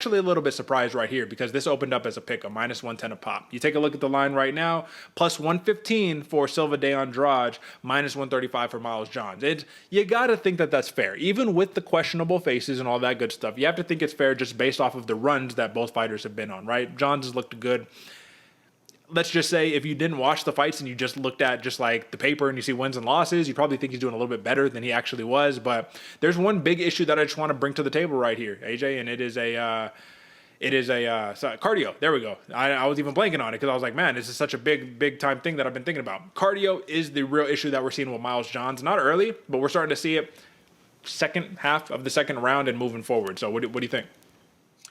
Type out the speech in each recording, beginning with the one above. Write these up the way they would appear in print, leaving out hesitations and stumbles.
actually a little bit surprised right here because this opened up as a pick, a -110 a pop. You take a look at the line right now, +115 for Silva de Andrade, -135 for Miles Johns. You got to think that that's fair. Even with the questionable faces and all that good stuff, you have to think it's fair just based off of the runs that both fighters have been on, right? Johns has looked good. Let's just say if you didn't watch the fights and you just looked at just like the paper and you see wins and losses, you probably think he's doing a little bit better than he actually was. But there's one big issue that I just want to bring to the table right here, AJ, and it is a cardio. There we go. I was even blanking on it because I was like, man, this is such a big time thing that I've been thinking about. Cardio is the real issue that we're seeing with Miles Johns. Not early, but we're starting to see it second half of the second round and moving forward. So what do you think?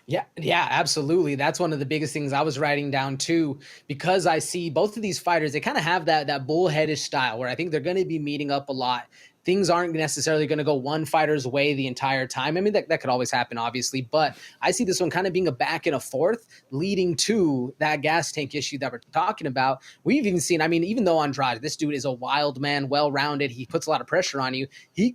Yeah, absolutely. That's one of the biggest things I was writing down too, because I see both of these fighters, they kind of have that bullheadish style where I think they're going to be meeting up a lot. Things aren't necessarily going to go one fighter's way the entire time. I mean, that could always happen, obviously, but I see this one kind of being a back and a forth, leading to that gas tank issue that we're talking about. We've even seen, I mean, even though Andrade, this dude is a wild man, well-rounded, he puts a lot of pressure on you,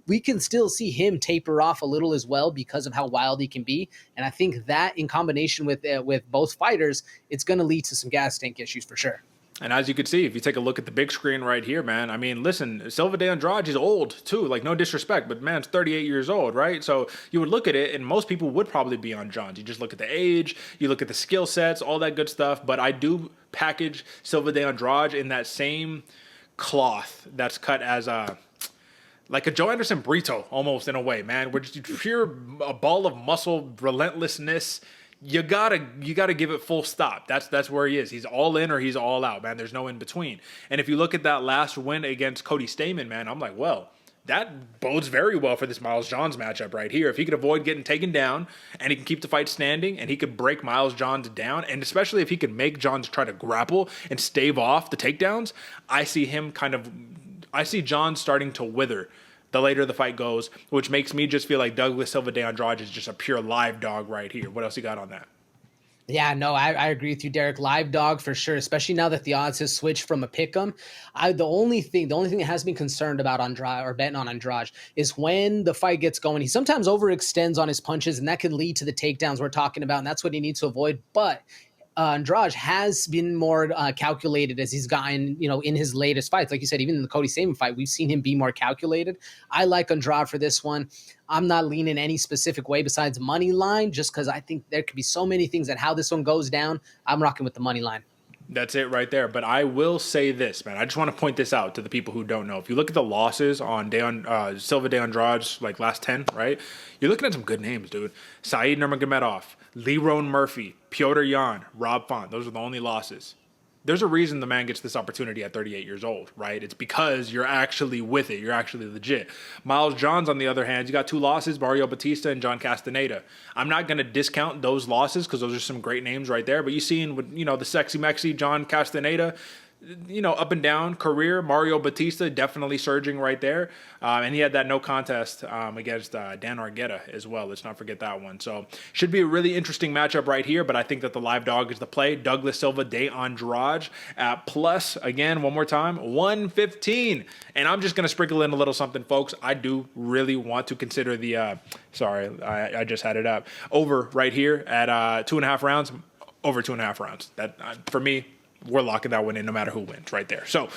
we can still see him taper off a little as well because of how wild he can be. And I think that in combination with both fighters, it's going to lead to some gas tank issues for sure. And as you can see, if you take a look at the big screen right here, man, I mean, listen, Silva de Andrade is old too. Like, no disrespect, but man's 38 years old, right? So you would look at it, and most people would probably be on Johns. You just look at the age, you look at the skill sets, all that good stuff. But I do package Silva de Andrade in that same cloth that's cut as like a Joe Anderson Brito almost in a way, man. We're just pure a ball of muscle, relentlessness. You gotta give it full stop. That's where he is. He's all in or he's all out, man. There's no in between. And if you look at that last win against Cody Stamann, man, I'm like, well, that bodes very well for this Miles Johns matchup right here. If he could avoid getting taken down and he can keep the fight standing and he could break Miles Johns down, and especially if he could make Johns try to grapple and stave off the takedowns, I see Johns starting to wither the later the fight goes, which makes me just feel like Douglas Silva de Andrade is just a pure live dog right here. What else you got on that? Yeah, no, I agree with you, Derek. Live dog for sure, especially now that the odds has switched from a pick 'em. The only thing that has been concerned about Andrade or betting on Andrade is when the fight gets going, he sometimes overextends on his punches, and that could lead to the takedowns we're talking about, and that's what he needs to avoid. But Andrade has been more calculated as he's gotten, in his latest fights. Like you said, even in the Cody Stamann fight, we've seen him be more calculated. I like Andrade for this one. I'm not leaning any specific way besides money line, just because I think there could be so many things that how this one goes down. I'm rocking with the money line. That's it right there. But I will say this, man. I just want to point this out to the people who don't know. If you look at the losses on Silva de Andrade's like last 10, right? You're looking at some good names, dude. Saeed Nurmagomedov, Lerone Murphy, Piotr Yan, Rob Font. Those are the only losses. There's a reason the man gets this opportunity at 38 years old, right? It's because you're actually with it. You're actually legit. Miles Johns, on the other hand, you got 2 losses, Mario Batista and John Castaneda. I'm not going to discount those losses because those are some great names right there. But you seen with, the sexy Mexi John Castaneda, up and down career. Mario Batista definitely surging right there. And he had that no contest against Dan Argueta as well. Let's not forget that one. So should be a really interesting matchup right here, but I think that the live dog is the play. Douglas Silva de Andrade at plus, again, one more time, 115. And I'm just going to sprinkle in a little something, folks. I do really want to consider the, I just had it up, over right here at 2.5 rounds, over 2.5 rounds. That for me, we're locking that one in no matter who wins right there. So